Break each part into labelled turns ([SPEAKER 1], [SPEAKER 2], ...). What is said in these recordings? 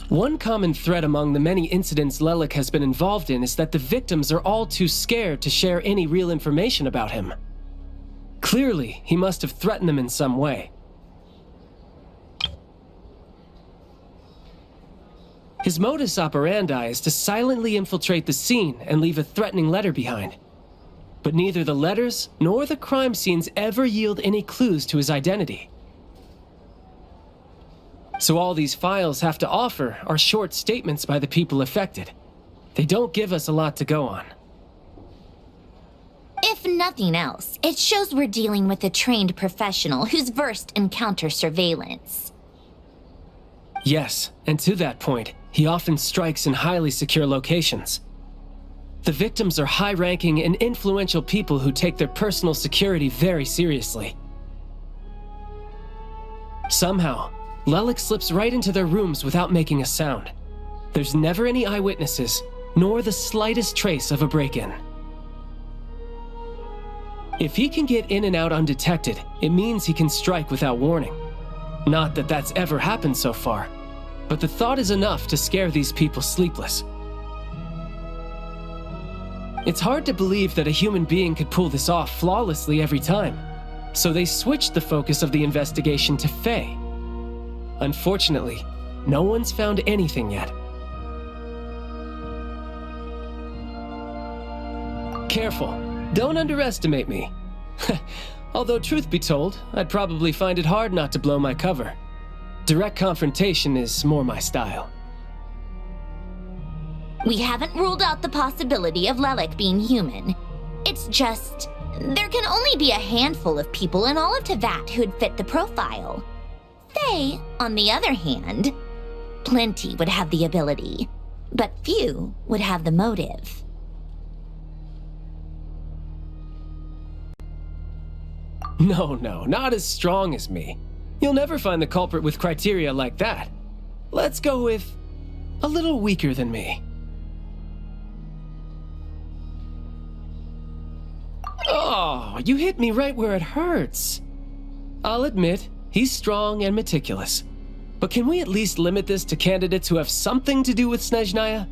[SPEAKER 1] One common thread among the many incidents Lelek has been involved in is that the victims are all too scared to share any real information about him. Clearly, he must have threatened them in some way. His modus operandi is to silently infiltrate the scene and leave a threatening letter behind. But neither the letters nor the crime scenes ever yield any clues to his identity. So all these files have to offer are short statements by the people affected. They don't give us a lot to go on.
[SPEAKER 2] If nothing else, it shows we're dealing with a trained professional who's versed in counter-surveillance.
[SPEAKER 1] Yes, and to that point, he often strikes in highly secure locations. The victims are high-ranking and influential people who take their personal security very seriously. Somehow, Lelek slips right into their rooms without making a sound. There's never any eyewitnesses, nor the slightest trace of a break-in. If he can get in and out undetected, it means he can strike without warning. Not that that's ever happened so far, but the thought is enough to scare these people sleepless. It's hard to believe that a human being could pull this off flawlessly every time, so they switched the focus of the investigation to Faye. Unfortunately, no one's found anything yet. Careful, don't underestimate me. Although truth be told, I'd probably find it hard not to blow my cover. Direct confrontation is more my style.
[SPEAKER 2] We haven't ruled out the possibility of Lelek being human. It's just, there can only be a handful of people in all of Teyvat who'd fit the profile. Faye, on the other hand, plenty would have the ability, but few would have the motive.
[SPEAKER 1] No, not as strong as me. You'll never find the culprit with criteria like that. Let's go with a little weaker than me. Oh, you hit me right where it hurts. I'll admit, he's strong and meticulous. But can we at least limit this to candidates who have something to do with Snezhnaya?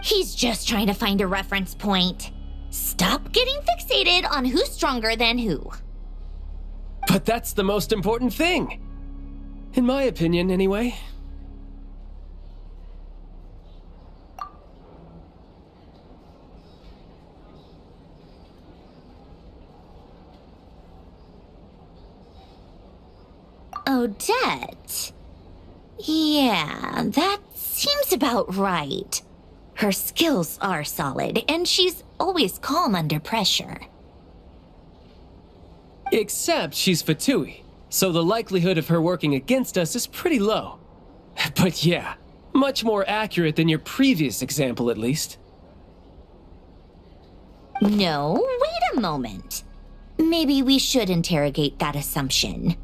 [SPEAKER 2] He's just trying to find a reference point. Stop getting fixated on who's stronger than who.
[SPEAKER 1] But that's the most important thing. In my opinion, anyway.
[SPEAKER 2] Odette? Yeah, that seems about right. Her skills are solid, and she's always calm under pressure.
[SPEAKER 1] Except she's Fatui, so the likelihood of her working against us is pretty low. But yeah, much more accurate than your previous example, at least.
[SPEAKER 2] No, wait a moment. Maybe we should interrogate that assumption.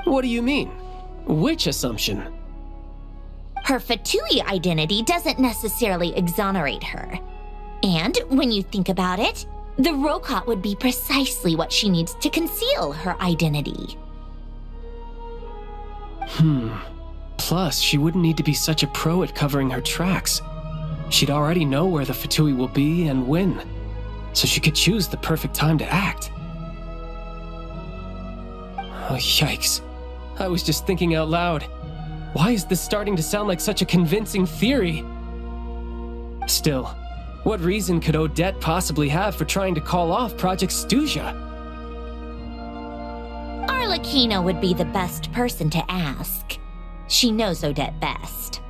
[SPEAKER 1] What do you mean? Which assumption?
[SPEAKER 2] Her Fatui identity doesn't necessarily exonerate her. And when you think about it, the Rokot would be precisely what she needs to conceal her identity.
[SPEAKER 1] Plus, she wouldn't need to be such a pro at covering her tracks. She'd already know where the Fatui will be and when, so she could choose the perfect time to act. Oh, yikes. I was just thinking out loud. Why is this starting to sound like such a convincing theory? Still, what reason could Odette possibly have for trying to call off Project Stuja?
[SPEAKER 2] Arlecchino would be the best person to ask. She knows Odette best.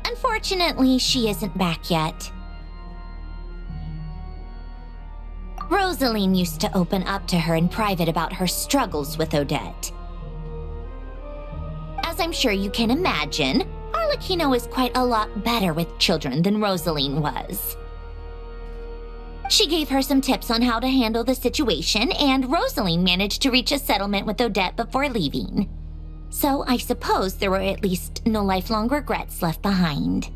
[SPEAKER 2] Unfortunately, she isn't back yet. Rosaline used to open up to her in private about her struggles with Odette. As I'm sure you can imagine, Arlecchino is quite a lot better with children than Rosaline was. She gave her some tips on how to handle the situation, and Rosaline managed to reach a settlement with Odette before leaving. So I suppose there were at least no lifelong regrets left behind.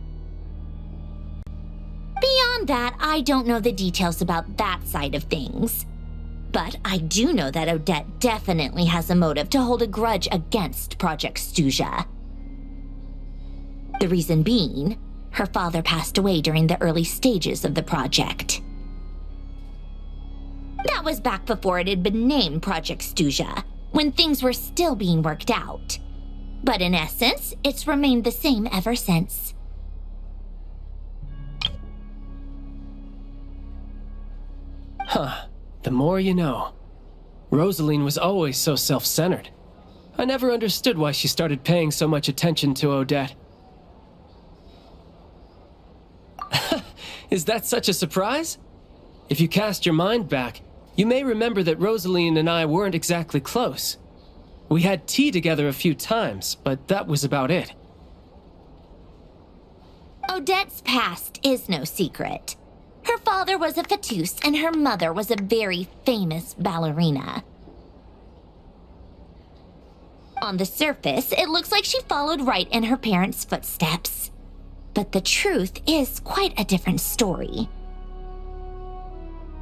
[SPEAKER 2] Beyond that, I don't know the details about that side of things. But I do know that Odette definitely has a motive to hold a grudge against Project Stuja. The reason being, her father passed away during the early stages of the project. That was back before it had been named Project Stuja, when things were still being worked out. But in essence, it's remained the same ever since.
[SPEAKER 1] Huh. The more you know. Rosaline was always so self-centered. I never understood why she started paying so much attention to Odette. Is that such a surprise? If you cast your mind back, you may remember that Rosaline and I weren't exactly close. We had tea together a few times, but that was about it.
[SPEAKER 2] Odette's past is no secret. Her father was a fatus and her mother was a very famous ballerina. On the surface, it looks like she followed right in her parents' footsteps. But the truth is quite a different story.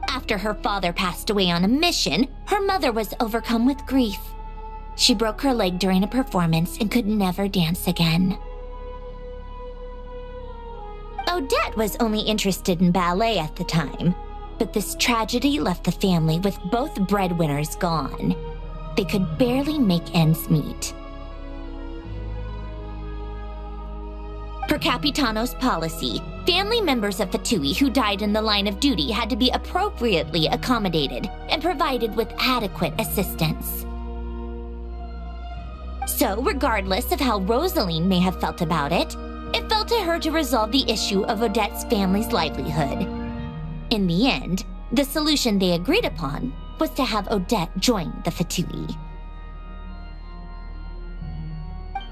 [SPEAKER 2] After her father passed away on a mission, her mother was overcome with grief. She broke her leg during a performance and could never dance again. Odette was only interested in ballet at the time, but this tragedy left the family with both breadwinners gone. They could barely make ends meet. Per Capitano's policy, family members of Fatui who died in the line of duty had to be appropriately accommodated and provided with adequate assistance. So, regardless of how Rosaline may have felt about it, it fell to her to resolve the issue of Odette's family's livelihood. In the end, the solution they agreed upon was to have Odette join the Fatui.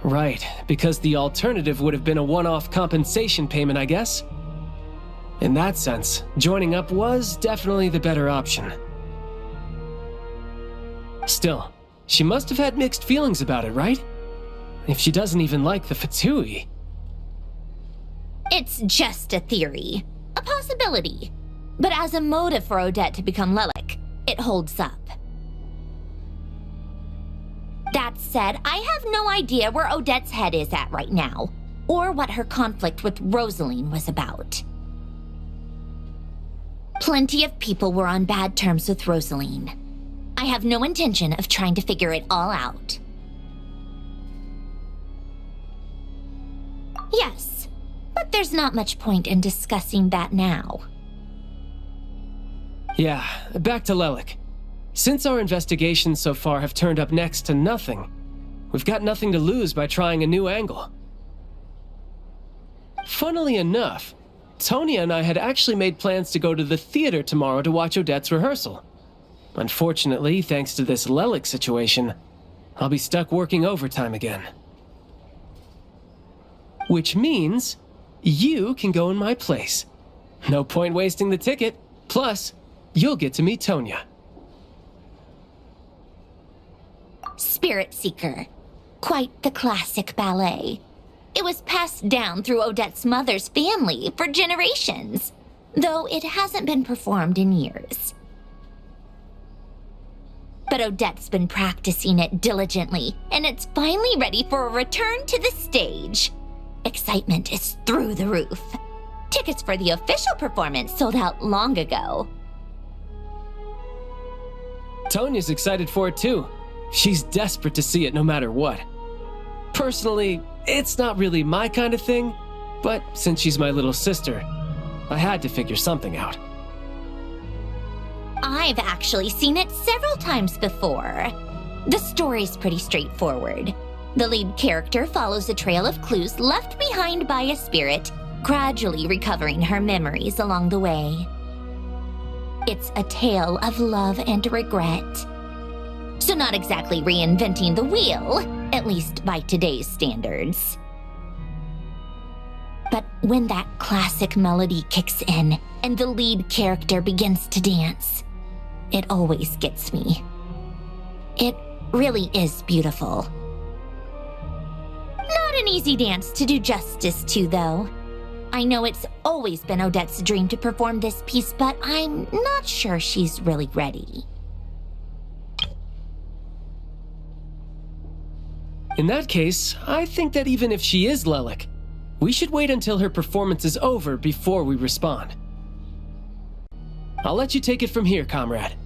[SPEAKER 1] Right, because the alternative would have been a one-off compensation payment, I guess. In that sense, joining up was definitely the better option. Still, she must have had mixed feelings about it, right? If she doesn't even like the Fatui.
[SPEAKER 2] It's just a theory, a possibility. But as a motive for Odette to become Lelek, it holds up. That said, I have no idea where Odette's head is at right now, or what her conflict with Rosaline was about. Plenty of people were on bad terms with Rosaline. I have no intention of trying to figure it all out. Yes, but there's not much point in discussing that now.
[SPEAKER 1] Yeah, back to Lelek. Since our investigations so far have turned up next to nothing, we've got nothing to lose by trying a new angle. Funnily enough, Tonya and I had actually made plans to go to the theater tomorrow to watch Odette's rehearsal. Unfortunately, thanks to this Lelek situation, I'll be stuck working overtime again. Which means you can go in my place. No point wasting the ticket. Plus, you'll get to meet Tonya.
[SPEAKER 2] Spirit Seeker. Quite the classic ballet. It was passed down through Odette's mother's family for generations, though it hasn't been performed in years. But Odette's been practicing it diligently, and it's finally ready for a return to the stage. Excitement is through the roof. Tickets for the official performance sold out long ago.
[SPEAKER 1] Tonya's excited for it too. She's desperate to see it no matter what. Personally, it's not really my kind of thing, but since she's my little sister, I had to figure something out.
[SPEAKER 2] I've actually seen it several times before. The story's pretty straightforward. The lead character follows a trail of clues left behind by a spirit, gradually recovering her memories along the way. It's a tale of love and regret. So not exactly reinventing the wheel, at least by today's standards. But when that classic melody kicks in and the lead character begins to dance, it always gets me. It really is beautiful. Not an easy dance to do justice to, though. I know it's always been Odette's dream to perform this piece, but I'm not sure she's really ready.
[SPEAKER 1] In that case, I think that even if she is Lelek, we should wait until her performance is over before we respond. I'll let you take it from here, comrade.